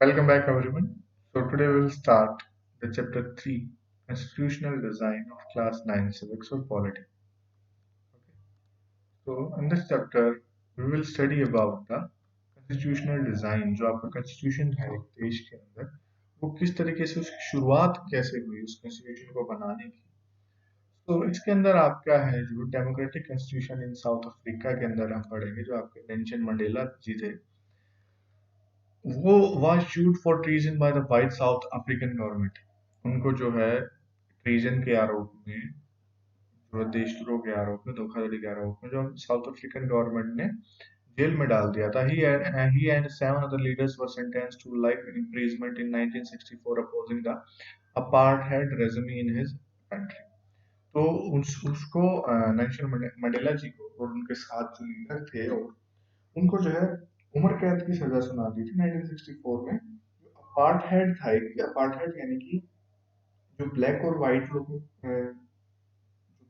Welcome back, everyone. So, today we will start the chapter 3 Constitutional Design of Class 9 Civics or Polity. Okay. So, in this chapter, we will study about the constitutional design जो आपका constitution है एक देश के अंदर वो किस तरीके से उसकी शुरुआत कैसे हुई उस constitution को बनाने की। तो इसके अंदर आपका है जो डेमोक्रेटिक constitution इन साउथ अफ्रीका के अंदर हम पढ़ेंगे जो आपके नेल्सन मंडेला जी थे वो was sued for treason by the white South African government। उनको जो है ट्रीजन के आरोप में जो है देशद्रोह के आरोप में धोखाधड़ी के आरोप में जो साउथ अफ्रीकन गवर्नमेंट ने जेल में डाल दिया था। he and seven other leaders were sentenced to life imprisonment in 1964 opposing the apartheid regime in his country। तो उसको नेल्सन मंडेला जी को और उनके साथ जो लीडर थे और उनको जो है उम्र कैद की सजा सुना दी थी 1964 में। अपार्टहेड था एक अपार्टहेड यानी कि जो ब्लैक और व्हाइट लोगों जो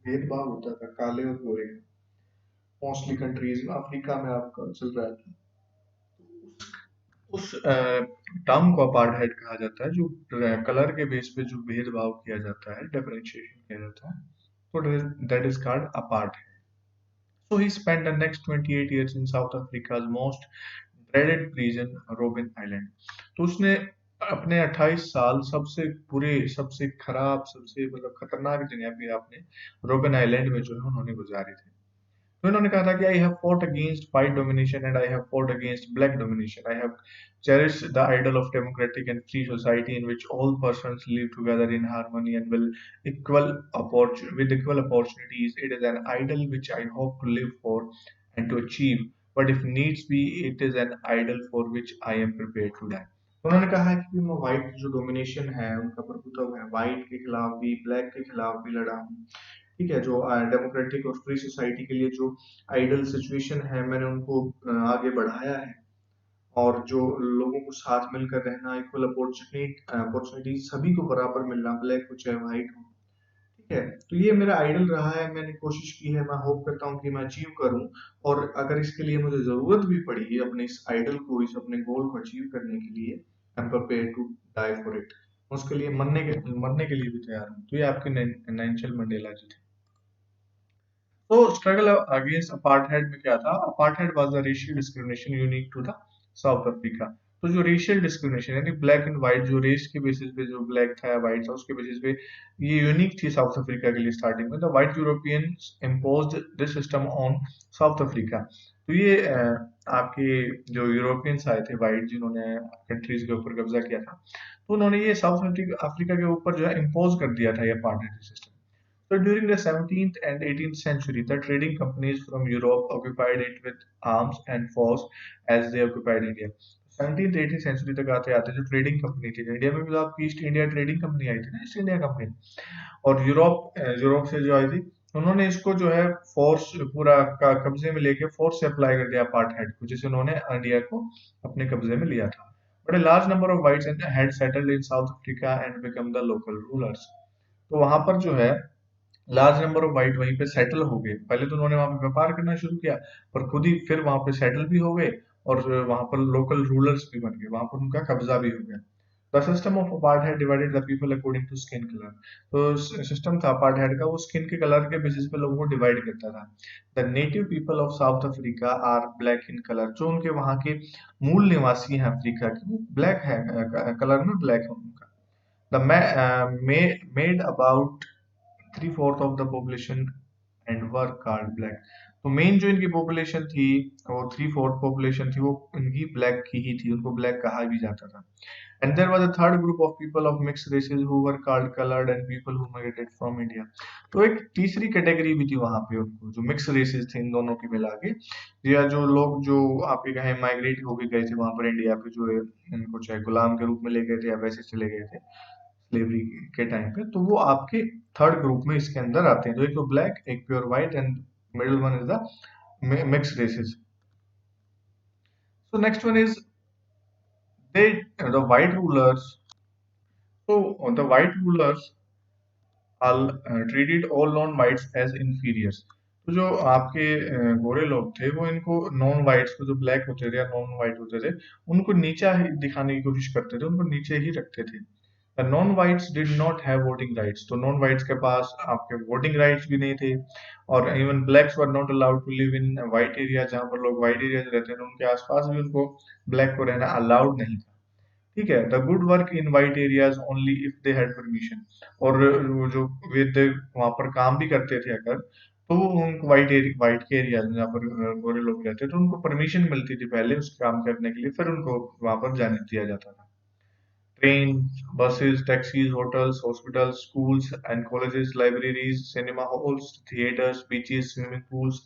भेदभाव होता था काले और गोरे का मोस्टली कंट्रीज में अफ्रीका में आपका चल रहा था। उस टर्म को अपार्टहेड कहा जाता है जो कलर के बेस पे जो भेदभाव किया जाता है डिफरेंशिएशन किया जाता है तो that is called apartheid. So he spent the next 28 years in South Africa's most dreaded prison, Robben Island। तो उसने अपने 28 साल सबसे बुरे, सबसे खराब, सबसे मतलब खतरनाक जगह पे आपने रोबन आइलैंड में जो है उन्होंने गुजारे थे। तो इन्होंने कहा था कि I have fought against white domination and I have fought against black domination. I have cherished the idol of democratic and free society in which all persons live together in harmony and will with equal opportunities. It is an idol which I hope to live for and to achieve, but if needs be, it is an idol for which I am prepared to die। उन्होंने कहा है कि मैं white जो domination है उनका प्रभुत्व है व्हाइट के खिलाफ भी ब्लैक के खिलाफ भी लड़ा हूँ। ठीक है जो डेमोक्रेटिक और फ्री सोसाइटी के लिए जो आइडल सिचुएशन है मैंने उनको आगे बढ़ाया है और जो लोगों को साथ मिलकर रहना इक्वल अपॉर्चुनिटी सभी को बराबर मिलना ब्लैक हो चाहे व्हाइट हो। ठीक है तो ये मेरा आइडल रहा है मैंने कोशिश की है मैं होप करता हूँ कि मैं अचीव करूँ और अगर इसके लिए मुझे जरूरत भी पड़ी अपने इस आइडल को इस अपने गोल को अचीव करने के लिए I am prepare to die for it. उसके लिए मरने के लिए भी तैयार हूँ। तो ये आपके नेल्सन मंडेला जी थे। तो स्ट्रगल अगेंस्ट अपार्थाइड में क्या था apartheid was the racial discrimination unique to the South Africa. तो जो रेशियल डिस्क्रिमिनेशन यानी ब्लैक एंड व्हाइट जो रेस के बेसिस पे जो ब्लैक था या व्हाइट था उसके बेसिस पे ये यूनिक थी साउथ अफ्रीका के लिए स्टार्टिंग में। The white Europeans imposed this system on south Africa. तो ये आपके जो यूरोपियंस आए थे व्हाइट जिन्होंने कंट्रीज के ऊपर कब्जा किया था तो उन्होंने ये साउथ अफ्रीका के ऊपर जो है इम्पोज कर दिया था ये apartheid system. So during the 17th and 18th century, the trading companies from Europe occupied it with arms and force as they occupied India। 17th 18th century तक आते आते जो ट्रेडिंग कंपनी थी इंडिया में भी तो आपकी ईस्ट इंडिया ट्रेडिंग कंपनी आई थी ना ईस्ट इंडिया कंपनी और यूरोप से जो आई थी उन्होंने इसको जो है फोर्स पूरा कब्जे में लेके फोर्स से अप्लाई कर दिया अपार्थाइड को जिसे उन्होंने इंडिया को अपने कब्जे में लिया था। But a large number of whites had settled in South Africa and become the local rulers। तो वहां पर जो है लार्ज नंबर ऑफ वाइट वहीं पे सेटल हो गए। पहले तो उन्होंने वहां पे व्यापार करना शुरू किया पर खुद ही फिर वहां पे सेटल भी हो गए और वहां पर लोकल रूलर्स भी बन गए वहां पर उनका कब्जा भी हो गया। The system of apartheid divided the people according to skin colour. तो सिस्टम था अपार्थाइड का वो स्किन के कलर के बेसिस पे लोगों को डिवाइड करता था। The native people of South Africa are black in colour. जो उनके वहां के मूल निवासी हैं अफ्रीका के वो ब्लैक है कलर में ब्लैक है उनका। The made about three fourth of the population and were called black. तो मेन जो इनकी पॉपुलेशन थी वो थ्री फोर्थ पॉपुलेशन थी वो इनकी ब्लैक की ही थी उनको ब्लैक कहा भी जाता था। And there was a third group of people of mixed races who were called coloured and people who migrated from India. तो एक तीसरी कैटेगरी भी थी वहां पे उनको जो मिक्स रेसेस थे इन दोनों की मिला के या जो लोग जो आपके कहे माइग्रेट हो भी गए थे वहां पर इंडिया पे जो है इनको चाहे गुलाम के रूप में ले गए थे या वैसे चले गए थे स्लेवरी के टाइम पे तो वो आपके थर्ड ग्रुप में इसके अंदर आते हैं। तो एक तो ब्लैक एक pure white and middle one is the mixed races. So next one is they the white rulers. So the white rulers are treated all non-whites as inferiors। तो जो आपके गोरे लोग थे वो इनको नॉन वाइट्स को, जो ब्लैक होते थे या नॉन वाइट होते थे, उनको नीचा ही दिखाने की कोशिश करते थे, उनको नीचे ही रखते थे। Non whites did not have voting rights, तो नॉन वाइट्स के पास आपके वोटिंग राइट्स भी नहीं थे। और even blacks were not allowed to live in white area, जहाँ पर लोग वाइट एरिया रहते हैं उनके आसपास भी उनको ब्लैक को रहना अलाउड नहीं था। ठीक है, the good work in white areas only if they had permission. और वो जो वेद वहां पर काम भी करते थे अगर, तो वो उनको वाइट के एरियाज में जहाँ पर गोरे लोग रहते थे, तो उनको परमिशन मिलती थी पहले उस काम करने के लिए, फिर उनको वहां पर जाने दिया जाता था। Trains, buses, taxis, hotels, hospitals, schools and colleges, libraries, cinema halls, theaters, beaches, swimming pools,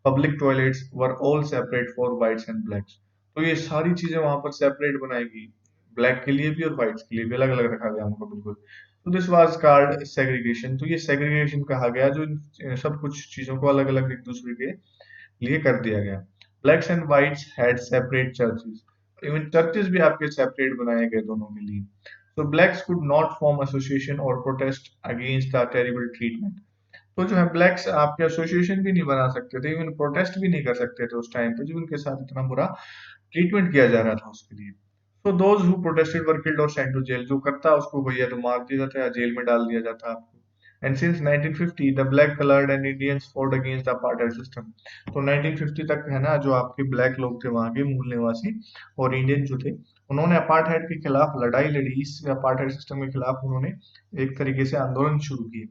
public toilets were all separate for whites and blacks. तो ये सारी चीजें वहां पर सेपरेट बनाएगी, ब्लैक के लिए भी और व्हाइट्स के लिए भी अलग अलग रखा गया उनको बिल्कुल। तो दिस वाज कॉल्ड सेग्रीगेशन। तो ये सेग्रीगेशन कहा गया, जो इन सब कुछ चीजों को अलग अलग एक दूसरे के लिए कर दिया गया। Blacks and whites had separate churches, even churches भी आपके सेपरेट बनाए गए दोनों के लिए। तो blacks could not form association और protest against the terrible treatment. तो जो है ब्लैक्स आपके एसोसिएशन भी नहीं बना सकते थे, इवन प्रोटेस्ट भी नहीं कर सकते थे उस टाइम पे, जो उनके साथ इतना बुरा ट्रीटमेंट किया जा रहा था उसके लिए। तो those who protested were killed और सेंट टू जेल, जो करता उसको भैया तो मार दिया जाता है, जेल में डाल दिया जाता है आपको। And since 1950 the black coloured and Indians fought against the apartheid system. तो 1950 तक है ना, जो आपके ब्लैक लोग थे वहां के मूल निवासी और इंडियन जो थे, उन्होंने अपार्थाइड के खिलाफ लड़ाई लड़ी। इस अपार्थाइड सिस्टम के खिलाफ उन्होंने एक तरीके से आंदोलन शुरू किए।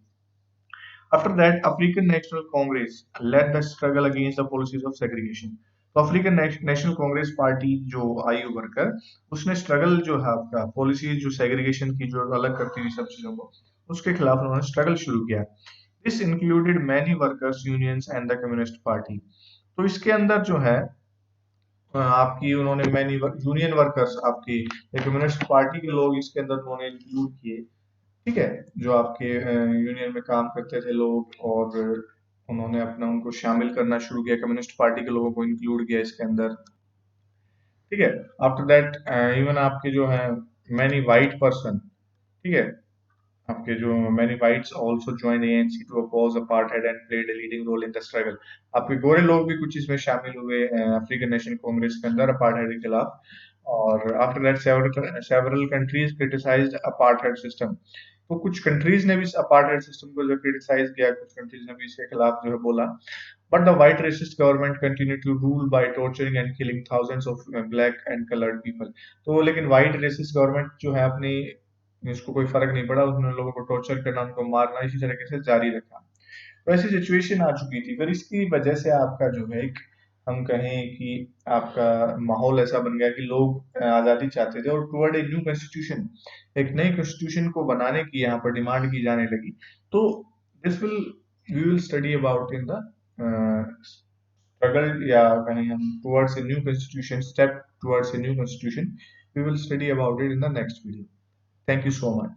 After that, African National Congress led the struggle against the policies of segregation. तो अफ्रीकन नेशनल कांग्रेस पार्टी जो आई उभर कर, उसने स्ट्रगल जो है आपका पॉलिसी जो सेग्रीगेशन की जो अलग करती थी सब चीजों को, उसके खिलाफ उन्होंने स्ट्रगल शुरू किया। This included many workers unions and the communist party. तो इसके अंदर जो है आपकी उन्होंने मैनी यूनियन वर्कर्स आपकी कम्युनिस्ट पार्टी के लोग इसके अंदर उन्होंने इंक्लूड किए। ठीक है, जो आपके यूनियन में काम करते थे लोग, और उन्होंने अपना उनको शामिल करना शुरू किया, कम्युनिस्ट पार्टी के लोगों को इंक्लूड किया इसके अंदर। ठीक है, आफ्टर दैट इवन आपके जो है मैनी वाइट पर्सन, ठीक है, आपके जो many whites also join ANC to oppose apartheid and played a leading role in the struggle. आपके गोरे लोग भी कुछ इसमें शामिल हुए अफ्रीकन नेशनल कांग्रेस के अंदर अपार्थाइड के खिलाफ। और after that several countries criticised apartheid system. तो कुछ कंट्रीज ने भी इस अपार्थाइड सिस्टम को जो क्रिटिसाइज किया, कुछ कंट्रीज ने भी इसके खिलाफ जो है बोला। But the white racist government continue to rule by torturing and killing thousands of black and coloured people. तो लेकिन व्हाइट रेसिस्ट गवर्नमेंट जो है अपनी, इसको कोई फर्क नहीं पड़ा, उन्होंने लोगों को टॉर्चर करना, उनको मारना इसी तरीके से जारी रखा। तो ऐसी सिचुएशन आ चुकी थी, फिर इसकी वजह से आपका जो है एक, हम कहें कि आपका माहौल ऐसा बन गया कि लोग आजादी चाहते थे, और टुवर्ड ए न्यू कॉन्स्टिट्यूशन, एक नई कॉन्स्टिट्यूशन को बनाने की यहाँ पर डिमांड की जाने लगी। तो this will we will study about in the struggle, या कहें हम towards a new constitution, step towards a new constitution, we will study about it in the next video. Thank you so much.